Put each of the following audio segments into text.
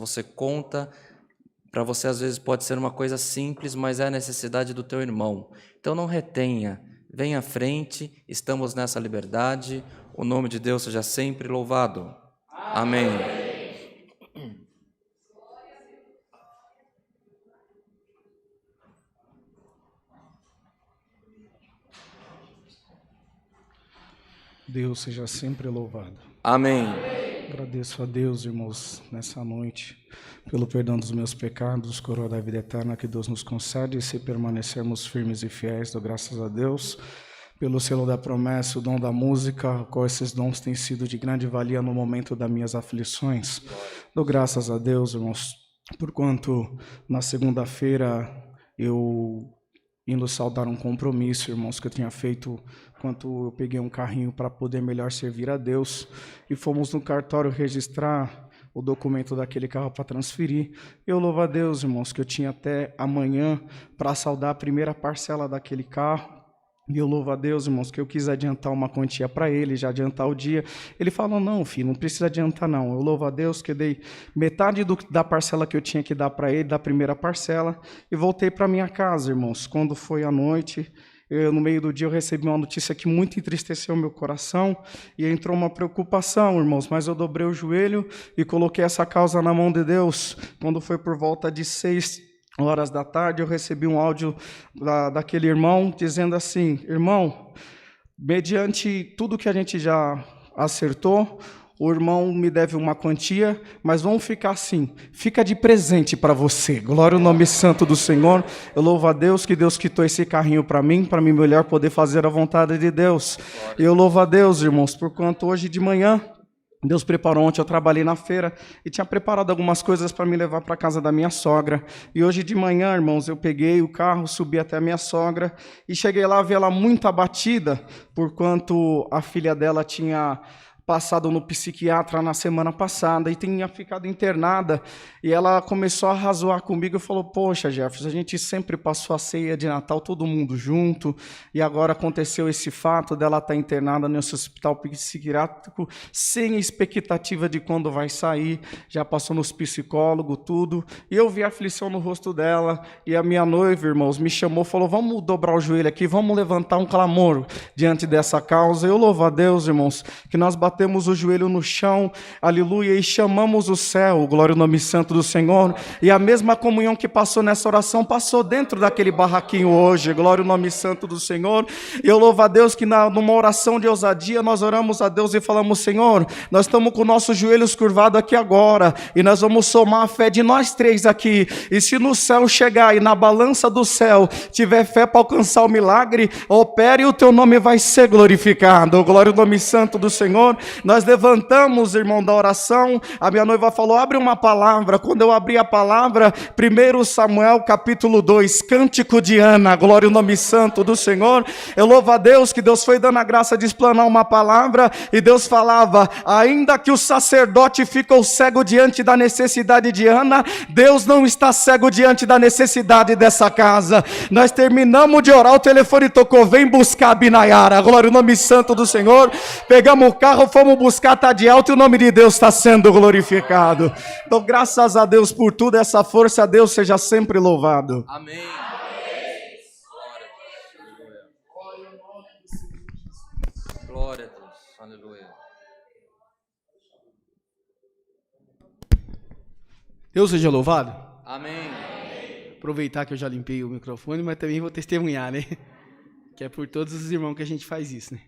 você conta, para você às vezes pode ser uma coisa simples, mas é a necessidade do teu irmão. Então não retenha, venha à frente, estamos nessa liberdade, o nome de Deus seja sempre louvado. Amém. Deus seja sempre louvado. Amém. Agradeço a Deus, irmãos, nessa noite, pelo perdão dos meus pecados, coroa da vida eterna que Deus nos concede, e se permanecermos firmes e fiéis, dou graças a Deus, pelo selo da promessa, o dom da música, qual esses dons têm sido de grande valia no momento das minhas aflições. Dou graças a Deus, irmãos, porquanto na segunda-feira eu indo saudar um compromisso, irmãos, que eu tinha feito enquanto eu peguei um carrinho para poder melhor servir a Deus, e fomos no cartório registrar o documento daquele carro para transferir. Eu louvo a Deus, irmãos, que eu tinha até amanhã para saldar a primeira parcela daquele carro. E eu louvo a Deus, irmãos, que eu quis adiantar uma quantia para ele, já adiantar o dia. Ele falou, não, filho, não precisa adiantar não. Eu louvo a Deus que eu dei metade da parcela que eu tinha que dar para ele, da primeira parcela, e voltei para minha casa, irmãos. Quando foi à noite, no meio do dia eu recebi uma notícia que muito entristeceu meu coração, e entrou uma preocupação, irmãos, mas eu dobrei o joelho e coloquei essa causa na mão de Deus. Quando foi por volta de 6 horas da tarde, eu recebi um áudio daquele irmão dizendo assim, irmão, mediante tudo que a gente já acertou, o irmão me deve uma quantia, mas vamos ficar assim, fica de presente para você. Glória ao nome santo do Senhor. Eu louvo a Deus que Deus quitou esse carrinho para mim melhor poder fazer a vontade de Deus. E eu louvo a Deus, irmãos, porquanto hoje de manhã Deus preparou. Ontem eu trabalhei na feira e tinha preparado algumas coisas para me levar para a casa da minha sogra. E hoje de manhã, irmãos, eu peguei o carro, subi até a minha sogra e cheguei lá, vi ela muito abatida, porquanto a filha dela tinha passado no psiquiatra na semana passada e tinha ficado internada, e ela começou a razoar comigo e falou, poxa, Jefferson, a gente sempre passou a ceia de Natal todo mundo junto, e agora aconteceu esse fato dela estar internada nesse hospital psiquiátrico, sem expectativa de quando vai sair, já passou nos psicólogos, tudo, e eu vi a aflição no rosto dela, e a minha noiva, irmãos, me chamou, falou, vamos dobrar o joelho aqui, vamos levantar um clamor diante dessa causa. Eu louvo a Deus, irmãos, que nós batemos o joelho no chão, aleluia, e chamamos o céu, glória ao nome santo do Senhor, e a mesma comunhão que passou nessa oração, passou dentro daquele barraquinho hoje, glória ao nome santo do Senhor. E eu louvo a Deus que numa oração de ousadia, nós oramos a Deus e falamos, Senhor, nós estamos com nossos joelhos curvados aqui agora, e nós vamos somar a fé de nós três aqui, e se no céu chegar, e na balança do céu, tiver fé para alcançar o milagre, opere e o teu nome vai ser glorificado, glória ao nome santo do Senhor. Nós levantamos, irmão, da oração, a minha noiva falou, abre uma palavra. Quando eu abri a palavra, 1 Samuel capítulo 2, cântico de Ana, glória ao nome santo do Senhor. Eu louvo a Deus que Deus foi dando a graça de explanar uma palavra, e Deus falava, ainda que o sacerdote ficou cego diante da necessidade de Ana, Deus não está cego diante da necessidade dessa casa. Nós terminamos de orar, o telefone tocou, vem buscar a Binayara, glória ao nome santo do Senhor. Pegamos o carro, fomos buscar, está de alto, e o nome de Deus está sendo glorificado. Então, graças a Deus por tudo, essa força, a Deus seja sempre louvado. Amém. Glória a Deus. Aleluia. Deus seja louvado. Amém. Aproveitar que eu já limpei o microfone, mas também vou testemunhar, né? Que é por todos os irmãos que a gente faz isso, né?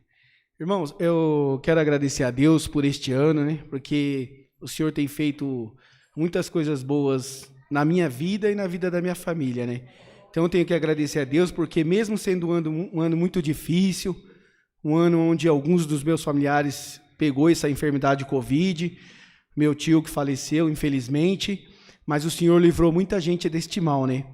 Irmãos, eu quero agradecer a Deus por este ano, né? Porque o Senhor tem feito muitas coisas boas na minha vida e na vida da minha família, né? Então eu tenho que agradecer a Deus, porque mesmo sendo um ano muito difícil, um ano onde alguns dos meus familiares pegou essa enfermidade Covid, meu tio que faleceu, infelizmente, mas o Senhor livrou muita gente deste mal, né?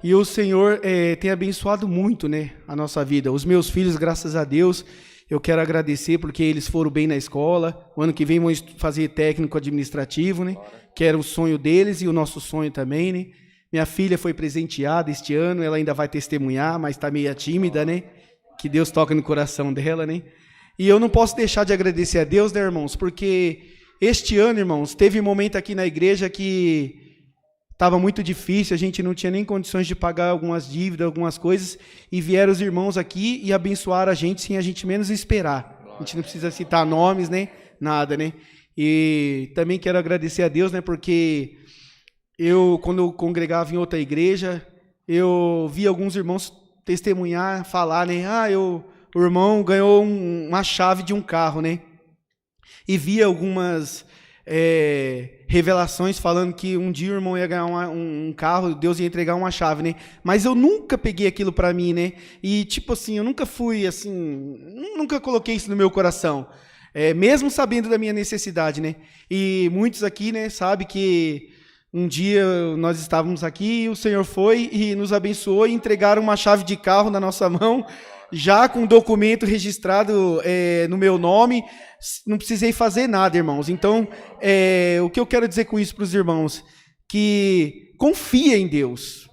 E o Senhor tem abençoado muito, né, a nossa vida. Os meus filhos, graças a Deus, eu quero agradecer porque eles foram bem na escola. O ano que vem vão fazer técnico administrativo, né? Que era o sonho deles e o nosso sonho também, né? Minha filha foi presenteada este ano, ela ainda vai testemunhar, mas está meio tímida, né? Que Deus toca no coração dela, né? E eu não posso deixar de agradecer a Deus, né, irmãos? Porque este ano, irmãos, teve um momento aqui na igreja que estava muito difícil, a gente não tinha nem condições de pagar algumas dívidas, algumas coisas, e vieram os irmãos aqui e abençoaram a gente sem a gente menos esperar. A gente não precisa citar nomes, né? Nada, né? E também quero agradecer a Deus, né? Porque quando eu congregava em outra igreja, eu vi alguns irmãos testemunhar, falar, né? O irmão ganhou uma chave de um carro, né? E vi algumas revelações falando que um dia o irmão ia ganhar um carro, Deus ia entregar uma chave, né? Mas eu nunca peguei aquilo para mim, né? E tipo assim, eu nunca fui assim, nunca coloquei isso no meu coração, mesmo sabendo da minha necessidade, né? E muitos aqui, né, sabem que um dia nós estávamos aqui e o Senhor foi e nos abençoou e entregaram uma chave de carro na nossa mão, já com um documento registrado no meu nome. Não precisei fazer nada, irmãos. Então, o que eu quero dizer com isso para os irmãos? Que confia em Deus.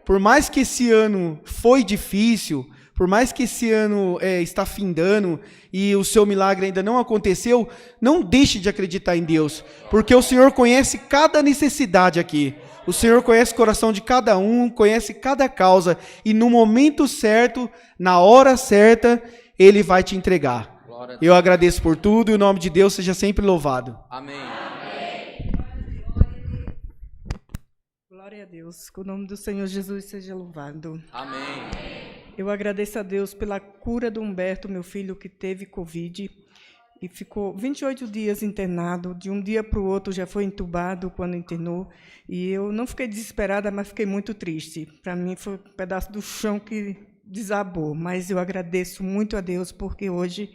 Por mais que esse ano foi difícil, por mais que esse ano está findando e o seu milagre ainda não aconteceu, não deixe de acreditar em Deus, porque o Senhor conhece cada necessidade aqui. O Senhor conhece o coração de cada um, conhece cada causa, e no momento certo, na hora certa, Ele vai te entregar. Eu agradeço por tudo e o nome de Deus seja sempre louvado. Amém. Glória a Deus, que o nome do Senhor Jesus seja louvado. Amém. Eu agradeço a Deus pela cura do Humberto, meu filho, que teve Covid e ficou 28 dias internado. De um dia para o outro já foi entubado quando internou. E eu não fiquei desesperada, mas fiquei muito triste. Para mim foi um pedaço do chão que desabou. Mas eu agradeço muito a Deus, porque hoje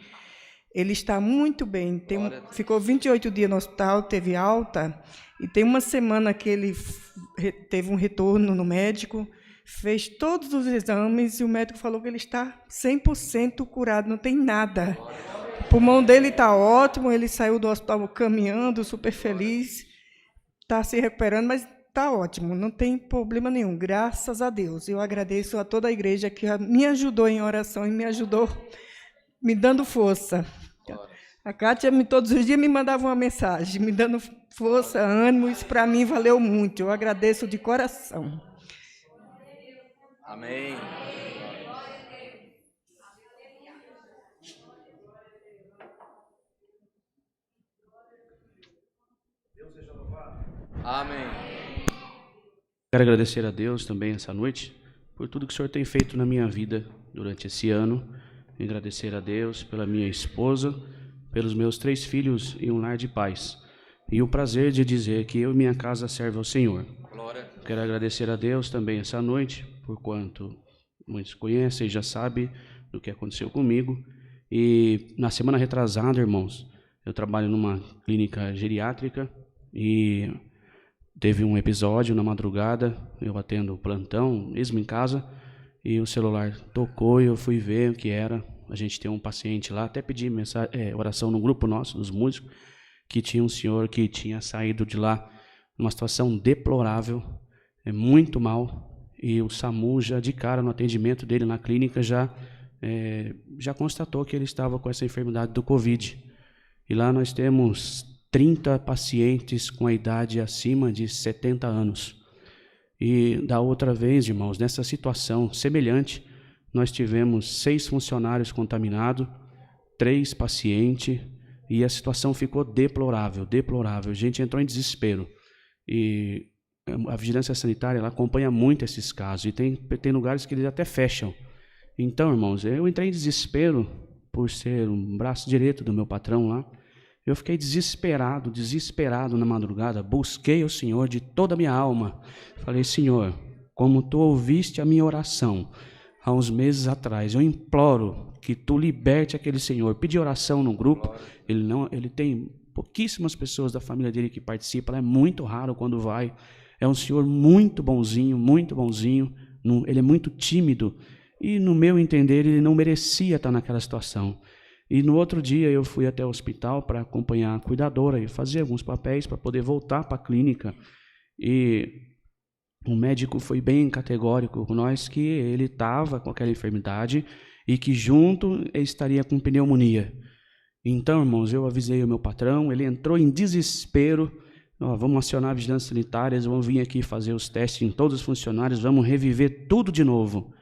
ele está muito bem. Ficou 28 dias no hospital, teve alta, e tem uma semana que ele teve um retorno no médico, fez todos os exames, e o médico falou que ele está 100% curado, não tem nada. O pulmão dele está ótimo, ele saiu do hospital caminhando, super feliz, está se recuperando, mas está ótimo, não tem problema nenhum, graças a Deus. Eu agradeço a toda a igreja que me ajudou em oração e me ajudou me dando força. A Kátia todos os dias me mandava uma mensagem, me dando força, ânimo, isso para mim valeu muito. Eu agradeço de coração. Amém. Amém. Quero agradecer a Deus também essa noite por tudo que o Senhor tem feito na minha vida durante esse ano. Agradecer a Deus pela minha esposa, pelos meus 3 filhos e um lar de paz. E o prazer de dizer que eu e minha casa servem ao Senhor. Glória. Quero agradecer a Deus também essa noite, por quanto muitos conhecem e já sabem do que aconteceu comigo. E na semana retrasada, irmãos, eu trabalho numa clínica geriátrica e teve um episódio na madrugada, eu atendo o plantão, mesmo em casa, e o celular tocou e eu fui ver o que era. A gente tem um paciente lá, até pedi oração no grupo nosso, dos músicos, que tinha um senhor que tinha saído de lá numa situação deplorável, muito mal, e o SAMU já de cara no atendimento dele na clínica já constatou que ele estava com essa enfermidade do Covid. E lá nós temos 30 pacientes com a idade acima de 70 anos. E da outra vez, irmãos, nessa situação semelhante, nós tivemos 6 funcionários contaminados, 3 pacientes, e a situação ficou deplorável, deplorável. A gente entrou em desespero. E a vigilância sanitária ela acompanha muito esses casos, e tem lugares que eles até fecham. Então, irmãos, eu entrei em desespero por ser um braço direito do meu patrão lá. Eu fiquei desesperado na madrugada, busquei o Senhor de toda a minha alma. Falei, Senhor, como Tu ouviste a minha oração há uns meses atrás, eu imploro que Tu liberte aquele senhor. Pedi oração no grupo, ele tem pouquíssimas pessoas da família dele que participam, é muito raro quando vai. É um senhor muito bonzinho, ele é muito tímido, e no meu entender ele não merecia estar naquela situação. E no outro dia eu fui até o hospital para acompanhar a cuidadora e fazer alguns papéis para poder voltar para a clínica. E o médico foi bem categórico com nós que ele estava com aquela enfermidade e que junto ele estaria com pneumonia. Então, irmãos, eu avisei o meu patrão, ele entrou em desespero. Vamos acionar a vigilância sanitária, vamos vir aqui fazer os testes em todos os funcionários, vamos reviver tudo de novo.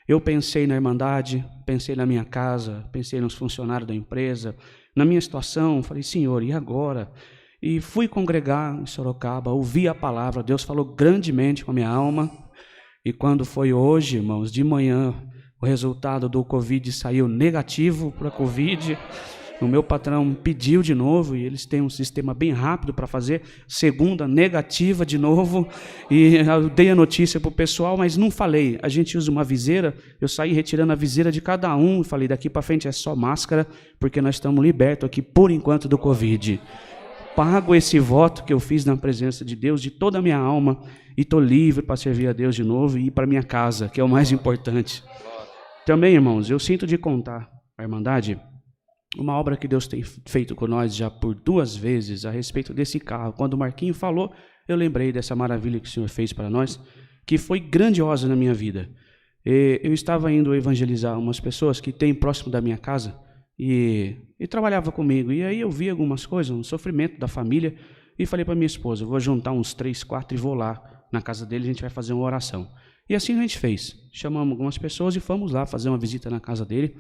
Eu pensei na Irmandade, pensei na minha casa, pensei nos funcionários da empresa, na minha situação, falei, Senhor, e agora? E fui congregar em Sorocaba, ouvi a palavra, Deus falou grandemente com a minha alma. E quando foi hoje, irmãos, de manhã, o resultado do Covid saiu negativo para a Covid. O meu patrão pediu de novo, e eles têm um sistema bem rápido para fazer, segunda, negativa de novo, e eu dei a notícia para o pessoal, mas não falei. A gente usa uma viseira, eu saí retirando a viseira de cada um, e falei, daqui para frente é só máscara, porque nós estamos libertos aqui, por enquanto, do Covid. Pago esse voto que eu fiz na presença de Deus, de toda a minha alma, e estou livre para servir a Deus de novo, e ir para minha casa, que é o mais importante. Também, irmãos, eu sinto de contar a Irmandade, uma obra que Deus tem feito com nós já por 2 vezes a respeito desse carro. Quando o Marquinho falou, eu lembrei dessa maravilha que o Senhor fez para nós, que foi grandiosa na minha vida. Eu estava indo evangelizar umas pessoas que têm próximo da minha casa e trabalhava comigo. E aí eu vi algumas coisas, um sofrimento da família, e falei para minha esposa, vou juntar uns 3, 4 e vou lá na casa dele, a gente vai fazer uma oração. E assim a gente fez. Chamamos algumas pessoas e fomos lá fazer uma visita na casa dele.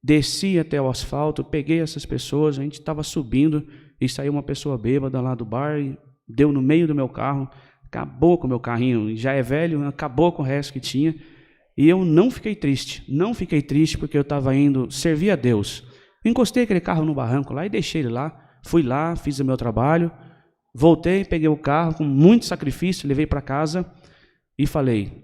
Desci até o asfalto, peguei essas pessoas, a gente estava subindo e saiu uma pessoa bêbada lá do bar e deu no meio do meu carro, acabou com o meu carrinho, já é velho, acabou com o resto que tinha. E eu não fiquei triste porque eu estava indo servir a Deus. Encostei aquele carro no barranco lá e deixei ele lá, fui lá, fiz o meu trabalho, voltei, peguei o carro com muito sacrifício, levei para casa e falei,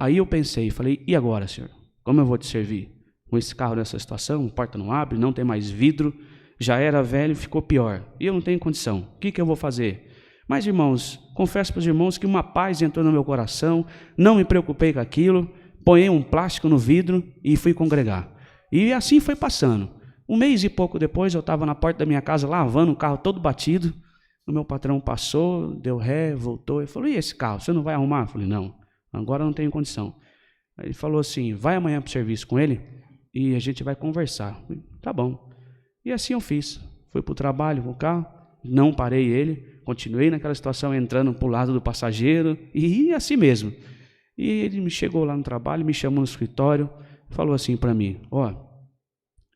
e agora, Senhor, como eu vou te servir? Com esse carro nessa situação, a porta não abre, não tem mais vidro, já era velho, ficou pior. E eu não tenho condição. O que eu vou fazer? Mas, irmãos, confesso para os irmãos que uma paz entrou no meu coração, não me preocupei com aquilo, ponhei um plástico no vidro e fui congregar. E assim foi passando. 1 mês e pouco depois, eu estava na porta da minha casa, lavando o carro todo batido. O meu patrão passou, deu ré, voltou e falou, e esse carro, você não vai arrumar? Eu falei, não, agora eu não tenho condição. Aí ele falou assim, vai amanhã para o serviço com ele e a gente vai conversar. Tá bom. E assim eu fiz. Fui para o trabalho com o carro, não parei ele, continuei naquela situação, entrando para o lado do passageiro, e assim mesmo. E ele me chegou lá no trabalho, me chamou no escritório, falou assim para mim,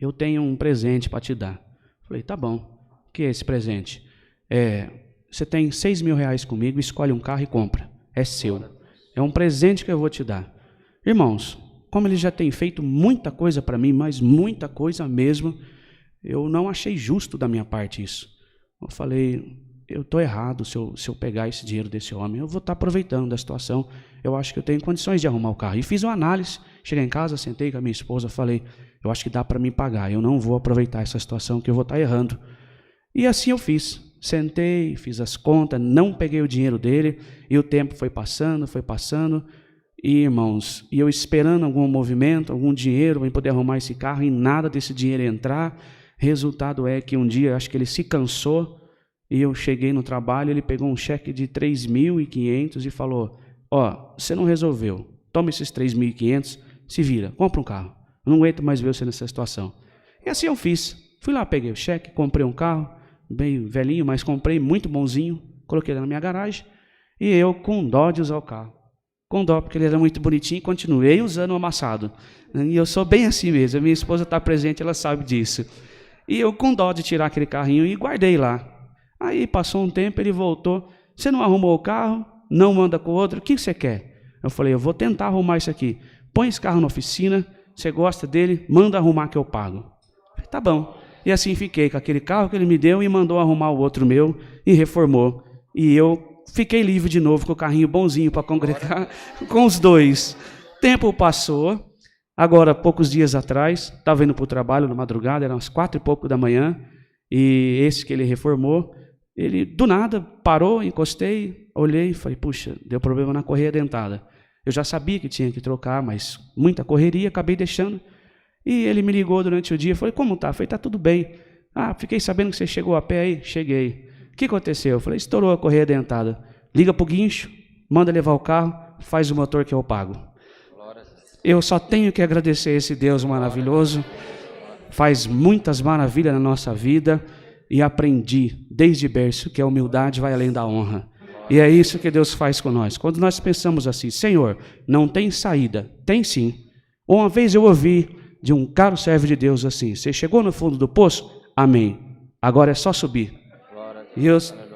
eu tenho um presente para te dar. Falei, tá bom. O que é esse presente? Você tem R$6.000 comigo, escolhe um carro e compra. É seu. É um presente que eu vou te dar. Irmãos, como ele já tem feito muita coisa para mim, mas muita coisa mesmo, eu não achei justo da minha parte isso. Eu falei, eu estou errado se eu pegar esse dinheiro desse homem, eu vou estar aproveitando da situação, eu acho que eu tenho condições de arrumar o carro. E fiz uma análise, cheguei em casa, sentei com a minha esposa, falei, eu acho que dá para mim pagar, eu não vou aproveitar essa situação que eu vou estar errando. E assim eu fiz, sentei, fiz as contas, não peguei o dinheiro dele, e o tempo foi passando, e irmãos, e eu esperando algum movimento, algum dinheiro para poder arrumar esse carro, e nada desse dinheiro entrar. Resultado é que um dia, acho que ele se cansou, e eu cheguei no trabalho, ele pegou um cheque de 3.500 e falou, você não resolveu, toma esses 3.500, se vira, compra um carro, eu não aguento mais ver você nessa situação. E assim eu fiz, fui lá, peguei o cheque, comprei um carro, bem velhinho, mas comprei muito bonzinho, coloquei ele na minha garagem, e eu com dó de usar o carro. Com dó, porque ele era muito bonitinho, continuei usando o amassado. E eu sou bem assim mesmo, a minha esposa está presente, ela sabe disso. E eu com dó de tirar aquele carrinho e guardei lá. Aí passou um tempo, ele voltou, você não arrumou o carro, não manda com o outro, o que você quer? Eu falei, eu vou tentar arrumar isso aqui. Põe esse carro na oficina, você gosta dele, manda arrumar que eu pago. Eu falei, tá bom. E assim fiquei com aquele carro que ele me deu e mandou arrumar o outro meu e reformou. E eu fiquei livre de novo com o carrinho bonzinho para congregar com os dois. Tempo passou, agora poucos dias atrás, estava indo para o trabalho na madrugada, eram umas 4 e pouco da manhã, e esse que ele reformou, ele do nada parou, encostei, olhei e falei, puxa, deu problema na correia dentada. Eu já sabia que tinha que trocar, mas muita correria, acabei deixando. E ele me ligou durante o dia, falei, como tá? Eu falei, tá tudo bem. Fiquei sabendo que você chegou a pé aí? Cheguei. O que aconteceu? Eu falei, estourou a correia dentada. Liga para o guincho, manda levar o carro, faz o motor que eu pago. Eu só tenho que agradecer esse Deus maravilhoso. faz muitas maravilhas na nossa vida e aprendi desde berço que a humildade vai além da honra. E é isso que Deus faz com nós. Quando nós pensamos assim, Senhor, não tem saída. Tem sim. Uma vez eu ouvi de um caro servo de Deus assim, você chegou no fundo do poço? Amém. Agora é só subir. E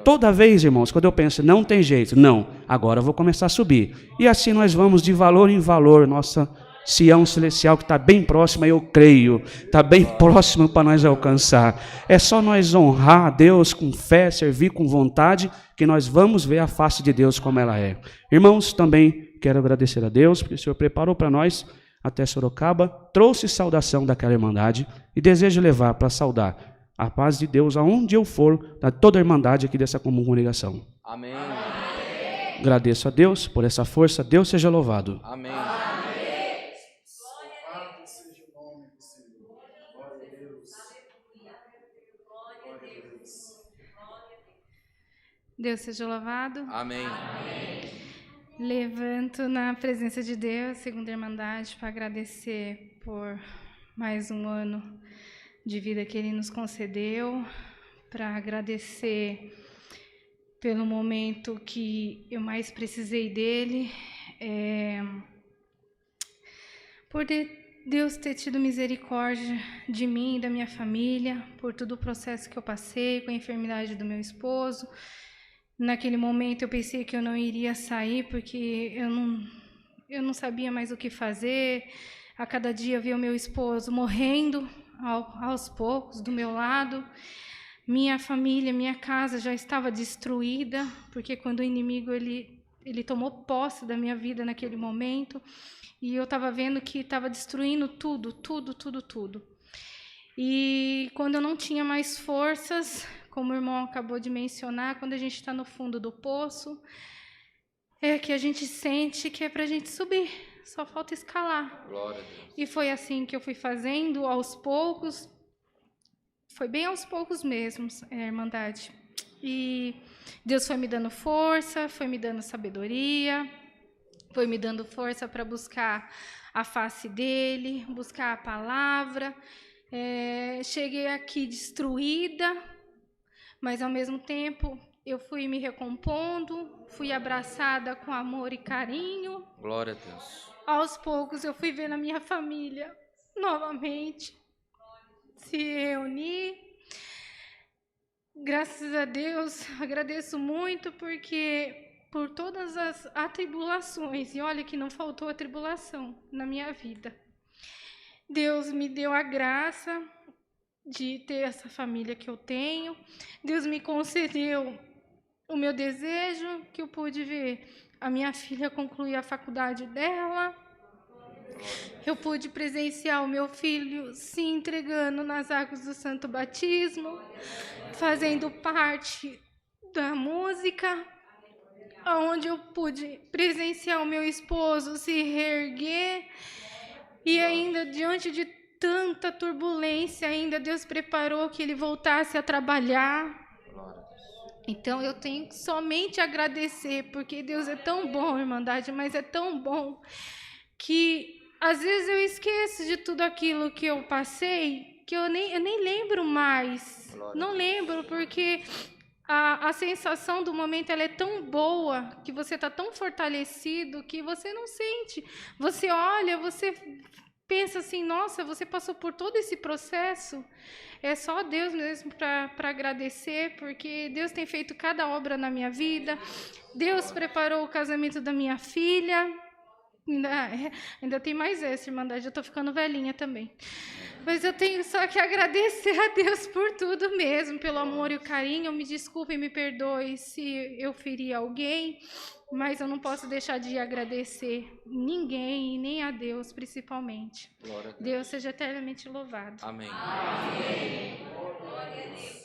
toda vez, irmãos, quando eu penso, não tem jeito, não, agora eu vou começar a subir. E assim nós vamos de valor em valor, nossa Sião Celestial, que está bem próxima, eu creio, está bem próximo para nós alcançar. É só nós honrar a Deus com fé, servir com vontade, que nós vamos ver a face de Deus como ela é. Irmãos, também quero agradecer a Deus, porque o Senhor preparou para nós até Sorocaba, trouxe saudação daquela irmandade e desejo levar para saudar a paz de Deus aonde eu for, da toda a irmandade aqui dessa congregação. Amém. Agradeço a Deus por essa força, Deus seja louvado. Amém. Deus seja louvado. Amém. Levanto na presença de Deus, segunda Irmandade, para agradecer por mais um ano de vida que Ele nos concedeu, para agradecer pelo momento que eu mais precisei dEle, por Deus ter tido misericórdia de mim e da minha família, por todo o processo que eu passei com a enfermidade do meu esposo. Naquele momento eu pensei que eu não iria sair porque eu não sabia mais o que fazer. A cada dia eu via o meu esposo morrendo aos poucos do meu lado. Minha família, minha casa já estava destruída, porque quando o inimigo ele tomou posse da minha vida naquele momento, e eu estava vendo que estava destruindo tudo. E quando eu não tinha mais forças, como o irmão acabou de mencionar, quando a gente está no fundo do poço, é que a gente sente que é para a gente subir, só falta escalar. Glória a Deus. E foi assim que eu fui fazendo, aos poucos, foi bem aos poucos mesmo, Irmandade. E Deus foi me dando força, foi me dando sabedoria, foi me dando força para buscar a face dEle, buscar a palavra. Cheguei aqui destruída, mas, ao mesmo tempo, eu fui me recompondo, fui abraçada com amor e carinho. Glória a Deus. Aos poucos, eu fui vendo a minha família novamente se reunir. Graças a Deus, agradeço muito, porque por todas as atribulações, e olha que não faltou atribulação na minha vida, Deus me deu a graça de ter essa família que eu tenho. Deus me concedeu o meu desejo, que eu pude ver a minha filha concluir a faculdade dela. Eu pude presenciar o meu filho se entregando nas águas do Santo Batismo, fazendo parte da música, onde eu pude presenciar o meu esposo se reerguer, e ainda diante de tanta turbulência, ainda Deus preparou que ele voltasse a trabalhar. Então eu tenho somente a agradecer, porque Deus é tão bom, Irmandade, mas é tão bom que às vezes eu esqueço de tudo aquilo que eu passei, que eu nem lembro mais. Não lembro, porque a sensação do momento ela é tão boa, que você está tão fortalecido, que você não sente. Você olha, você pensa assim, nossa, você passou por todo esse processo. É só Deus mesmo para agradecer, porque Deus tem feito cada obra na minha vida. Deus preparou o casamento da minha filha. Ainda tem mais essa, Irmandade, eu estou ficando velhinha também. Mas eu tenho só que agradecer a Deus por tudo mesmo, pelo amor e o carinho. Me desculpe e me perdoe se eu feri alguém, mas eu não posso deixar de agradecer ninguém e nem a Deus, principalmente. Glória a Deus. Deus seja eternamente louvado. Amém. Glória a Deus.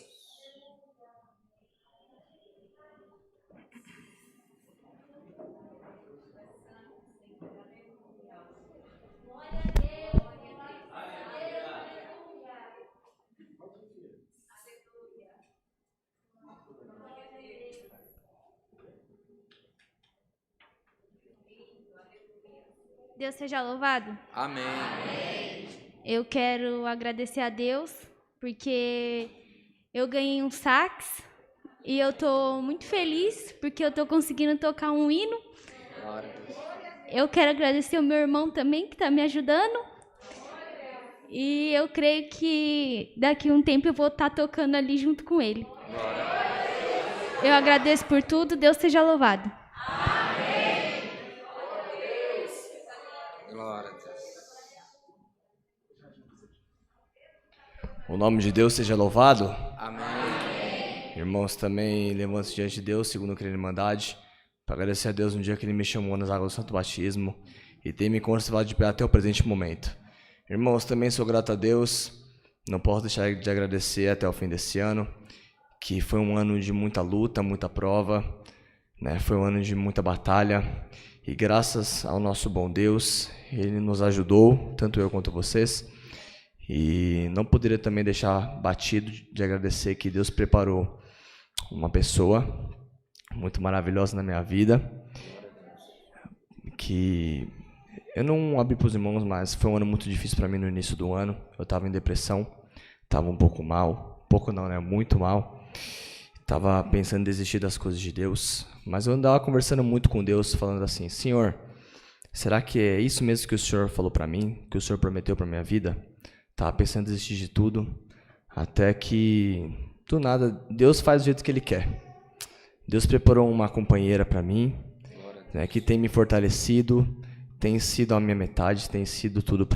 Deus seja louvado. Amém. eu quero agradecer a Deus, porque eu ganhei um sax e eu estou muito feliz, porque eu estou conseguindo tocar um hino. Eu quero agradecer o meu irmão também, que está me ajudando. E eu creio que daqui a um tempo eu vou estar tocando ali junto com ele. Eu agradeço por tudo, Deus seja louvado. Glória a Deus. O nome de Deus seja louvado. Amém. Irmãos, também levanto-se diante de Deus, segundo a Irmandade, para agradecer a Deus no dia que Ele me chamou nas águas do Santo Batismo e tem me conservado de pé até o presente momento. Irmãos, também sou grato a Deus, não posso deixar de agradecer até o fim desse ano, que foi um ano de muita luta, muita prova, né? Foi um ano de muita batalha e graças ao nosso bom Deus, Ele nos ajudou, tanto eu quanto vocês. E não poderia também deixar batido de agradecer que Deus preparou uma pessoa muito maravilhosa na minha vida, que eu não abri para os irmãos, mas foi um ano muito difícil para mim no início do ano. Eu estava em depressão, estava um pouco mal, pouco não, né? Muito mal. Estava pensando em desistir das coisas de Deus, mas eu andava conversando muito com Deus, falando assim: Senhor, será que é isso mesmo que o Senhor falou para mim, que o Senhor prometeu para minha vida? Estava pensando em desistir de tudo, até que, do nada, Deus faz do jeito que Ele quer. Deus preparou uma companheira para mim, né, que tem me fortalecido, tem sido a minha metade, tem sido tudo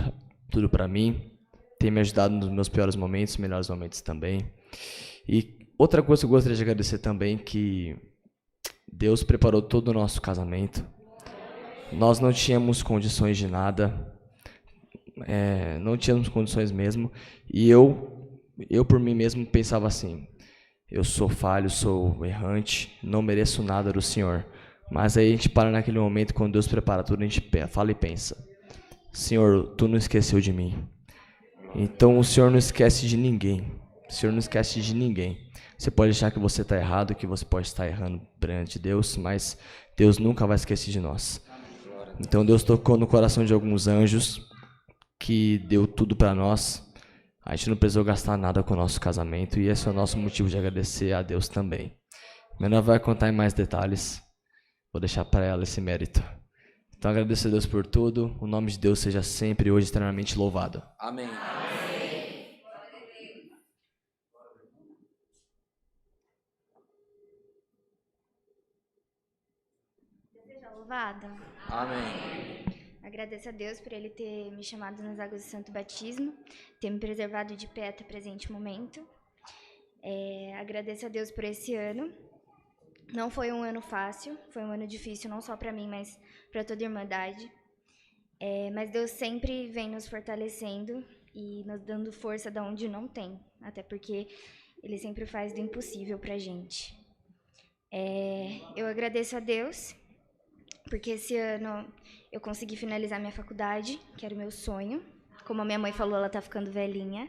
para mim, tem me ajudado nos meus piores momentos, melhores momentos também. E outra coisa que eu gostaria de agradecer também, que Deus preparou todo o nosso casamento. Nós não tínhamos condições de nada, não tínhamos condições mesmo, e eu por mim mesmo pensava assim: eu sou falho, sou errante, não mereço nada do Senhor. Mas aí a gente para naquele momento, quando Deus prepara tudo, a gente fala e pensa: Senhor, Tu não esqueceu de mim. Então o Senhor não esquece de ninguém. O Senhor não esquece de ninguém. Você pode achar que você está errado, que você pode estar errando perante Deus, mas Deus nunca vai esquecer de nós. Então Deus tocou no coração de alguns anjos, que deu tudo para nós. A gente não precisou gastar nada com o nosso casamento, e esse é o nosso motivo de agradecer a Deus também. Minha noiva vai contar em mais detalhes, vou deixar para ela esse mérito. Então agradeço a Deus por tudo, o nome de Deus seja sempre e hoje eternamente louvado. Amém. Seja louvado. Amém. Agradeço a Deus por Ele ter me chamado nas águas do Santo Batismo, ter me preservado de pé até o presente momento. Agradeço a Deus por esse ano. Não foi um ano fácil, foi um ano difícil, não só para mim, mas para toda a Irmandade. Mas Deus sempre vem nos fortalecendo e nos dando força de onde não tem, até porque Ele sempre faz do impossível para a gente. Eu agradeço a Deus, porque esse ano eu consegui finalizar minha faculdade, que era o meu sonho. Como a minha mãe falou, ela está ficando velhinha.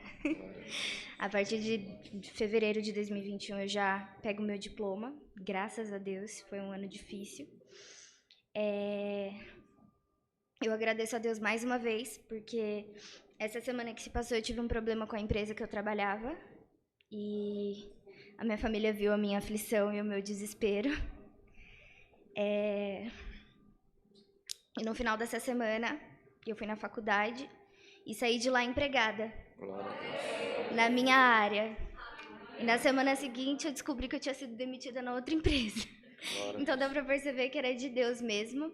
A partir de fevereiro de 2021 eu já pego o meu diploma, graças a Deus, foi um ano difícil. Eu agradeço a Deus mais uma vez, porque essa semana que se passou eu tive um problema com a empresa que eu trabalhava, e a minha família viu a minha aflição e o meu desespero. E no final dessa semana, eu fui na faculdade e saí de lá empregada, na minha área. E na semana seguinte, eu descobri que eu tinha sido demitida na outra empresa. Então, dá para perceber que era de Deus mesmo.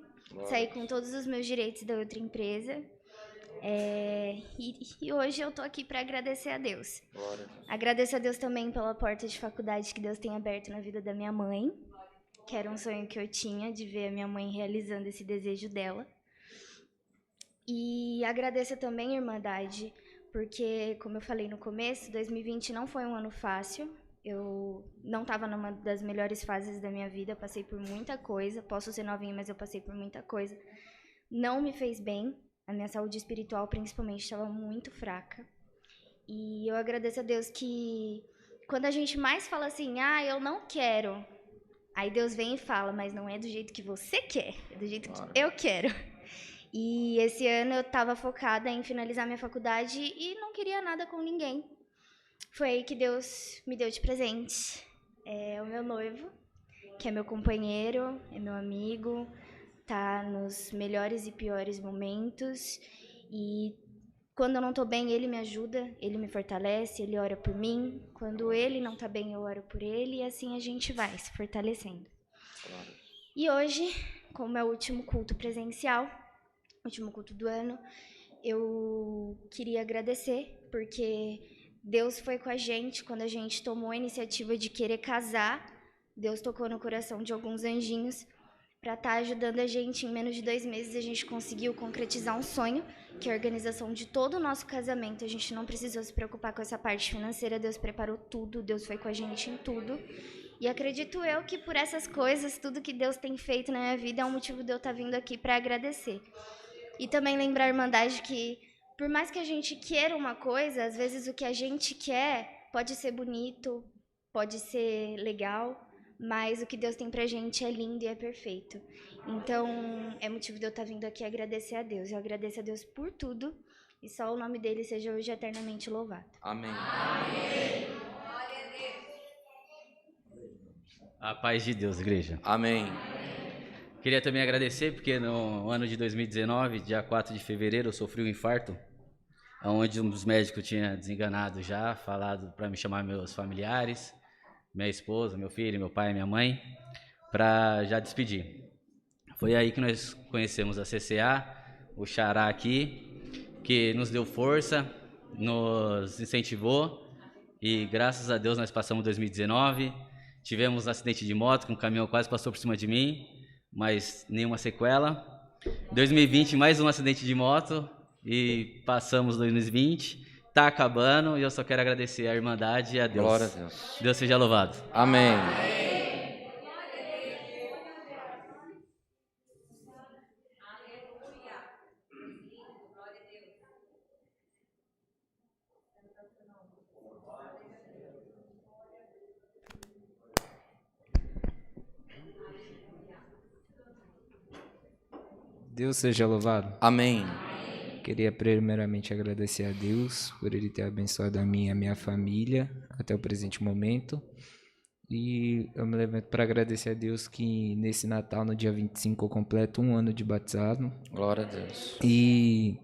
Saí com todos os meus direitos da outra empresa. E hoje eu estou aqui para agradecer a Deus. Agradeço a Deus também pela porta de faculdade que Deus tem aberto na vida da minha mãe, que era um sonho que eu tinha, de ver a minha mãe realizando esse desejo dela. E agradeço também, Irmandade, porque, como eu falei no começo, 2020 não foi um ano fácil. Eu não estava numa das melhores fases da minha vida, passei por muita coisa. Posso ser novinha, mas eu passei por muita coisa. Não me fez bem, a minha saúde espiritual, principalmente, estava muito fraca. E eu agradeço a Deus que, quando a gente mais fala assim, eu não quero, aí Deus vem e fala, mas não é do jeito que você quer, é do jeito que eu quero. E esse ano eu estava focada em finalizar minha faculdade e não queria nada com ninguém. Foi aí que Deus me deu de presente. É o meu noivo, que é meu companheiro, é meu amigo, tá nos melhores e piores momentos. E quando eu não estou bem, ele me ajuda, ele me fortalece, ele ora por mim. Quando ele não está bem, eu oro por ele, e assim a gente vai se fortalecendo. E hoje, como é o último culto presencial, último culto do ano, eu queria agradecer, porque Deus foi com a gente quando a gente tomou a iniciativa de querer casar. Deus tocou no coração de alguns anjinhos para estar ajudando a gente. Em menos de 2 meses, a gente conseguiu concretizar um sonho, que é a organização de todo o nosso casamento. A gente não precisou se preocupar com essa parte financeira, Deus preparou tudo, Deus foi com a gente em tudo. E acredito eu que por essas coisas, tudo que Deus tem feito na minha vida é um motivo de eu estar vindo aqui para agradecer. E também lembrar a Irmandade que, por mais que a gente queira uma coisa, às vezes o que a gente quer pode ser bonito, pode ser legal, mas o que Deus tem pra gente é lindo e é perfeito. Então, é motivo de eu estar vindo aqui agradecer a Deus. Eu agradeço a Deus por tudo, e só o nome dele seja hoje eternamente louvado. Amém. A paz de Deus, igreja. Amém. Queria também agradecer porque no ano de 2019, dia 4 de fevereiro, eu sofri um infarto, onde um dos médicos tinha desenganado já, falado para me chamar meus familiares, minha esposa, meu filho, meu pai, minha mãe, para já despedir. Foi aí que nós conhecemos a CCA, o Xará aqui, que nos deu força, nos incentivou, e graças a Deus nós passamos 2019, tivemos um acidente de moto, que um caminhão quase passou por cima de mim, mas nenhuma sequela. 2020, mais um acidente de moto, e passamos 2020, tá acabando, e eu só quero agradecer a Irmandade e a Deus. Glória a Deus. Deus seja louvado. Amém. Deus seja louvado. Amém. Queria primeiramente agradecer a Deus por Ele ter abençoado a mim e a minha família até o presente momento. E eu me levanto para agradecer a Deus que nesse Natal, no dia 25, eu completo 1 ano de batizado. Glória a Deus. E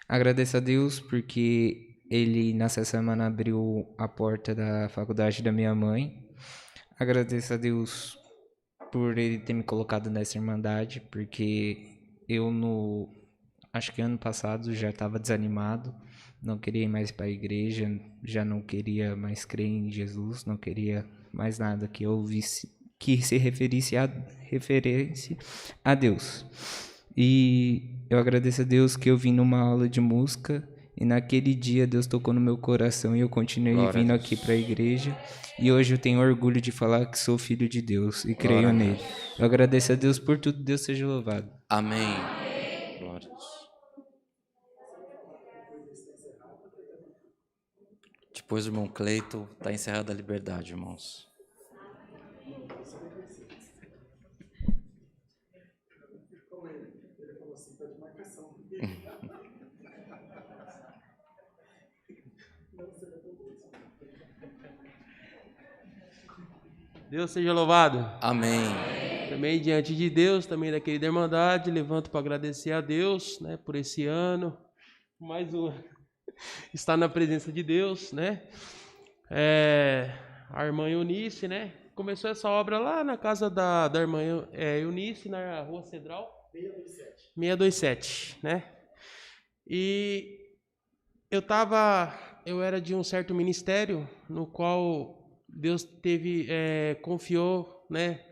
agradeço a Deus porque Ele nessa semana abriu a porta da faculdade da minha mãe. Agradeço a Deus por Ele ter me colocado nessa irmandade, porque eu acho que ano passado já estava desanimado, não queria ir mais para a igreja, já não queria mais crer em Jesus, não queria mais nada que se referisse a Deus. E eu agradeço a Deus que eu vim numa aula de música e naquele dia Deus tocou no meu coração e eu continuei vindo aqui para a igreja. E hoje eu tenho orgulho de falar que sou filho de Deus e creio nele. Eu agradeço a Deus por tudo, Deus seja louvado. Amém. Glória a Deus. Depois do irmão Cleito, está encerrada a liberdade, irmãos. Deus seja louvado. Amém. Também diante de Deus, também da querida Irmandade, levanto para agradecer a Deus, né, por esse ano, mais um estar na presença de Deus, né? A irmã Eunice, né? Começou essa obra lá na casa da irmã Eunice, na Rua Cedral 627, né? E eu era de um certo ministério no qual Deus confiou, né,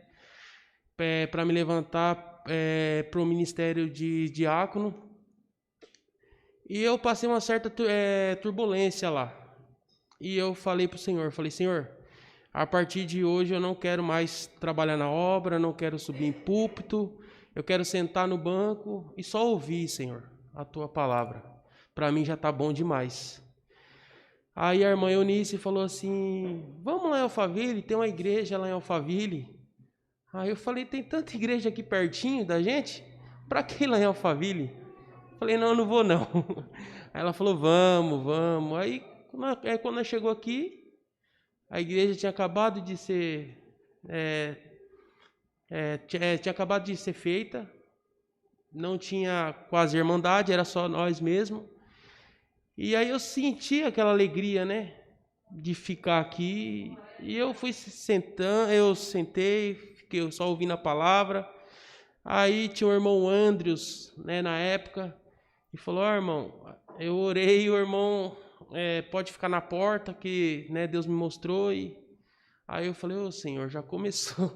para me levantar para o ministério de diácono. E eu passei uma certa turbulência lá. E eu falei para o Senhor, Senhor, a partir de hoje eu não quero mais trabalhar na obra, não quero subir em púlpito, eu quero sentar no banco e só ouvir, Senhor, a Tua palavra. Para mim já está bom demais. Aí a irmã Eunice falou assim, vamos lá em Alphaville, tem uma igreja lá em Alphaville. Aí eu falei, tem tanta igreja aqui pertinho da gente, para que ir lá em Alphaville? Falei, não, eu não vou não. Aí ela falou, vamos. Aí quando nós chegou aqui, a igreja tinha acabado de ser tinha acabado de ser feita, não tinha quase irmandade, era só nós mesmos. E aí eu senti aquela alegria, né, de ficar aqui. E eu fui sentando, eu sentei, fiquei só ouvindo a palavra. Aí tinha o irmão Andrews, né, na época, e falou, irmão, eu orei, e o irmão pode ficar na porta, que, né, Deus me mostrou. Aí eu falei, ô Senhor, já começou.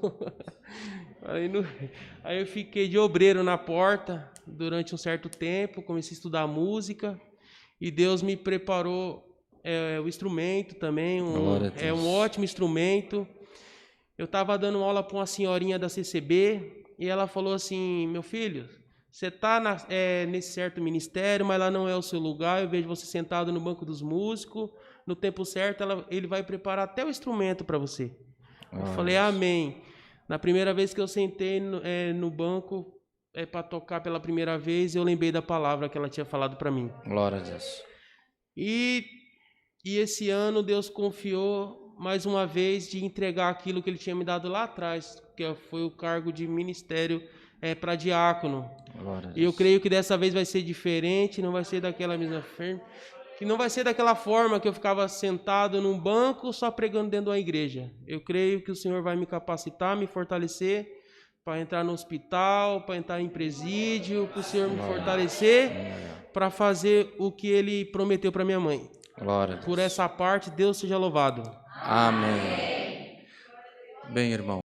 Aí eu fiquei de obreiro na porta durante um certo tempo, comecei a estudar música, e Deus me preparou o instrumento também, um ótimo instrumento. Eu estava dando aula para uma senhorinha da CCB, e ela falou assim, meu filho, você está nesse certo ministério, mas lá não é o seu lugar, eu vejo você sentado no banco dos músicos, no tempo certo ele vai preparar até o instrumento para você. Eu falei, amém. Na primeira vez que eu sentei no banco para tocar pela primeira vez, eu lembrei da palavra que ela tinha falado para mim. Glória a Deus. E esse ano Deus confiou mais uma vez de entregar aquilo que Ele tinha me dado lá atrás, que foi o cargo de ministério para diácono. E eu creio que dessa vez vai ser diferente, não vai ser daquela mesma forma, que não vai ser daquela forma que eu ficava sentado num banco só pregando dentro de uma igreja. Eu creio que o Senhor vai me capacitar, me fortalecer para entrar no hospital, para entrar em presídio, para o Senhor me fortalecer para fazer o que Ele prometeu para minha mãe. Glória a Deus. Por essa parte, Deus seja louvado. Amém. Bem, irmão.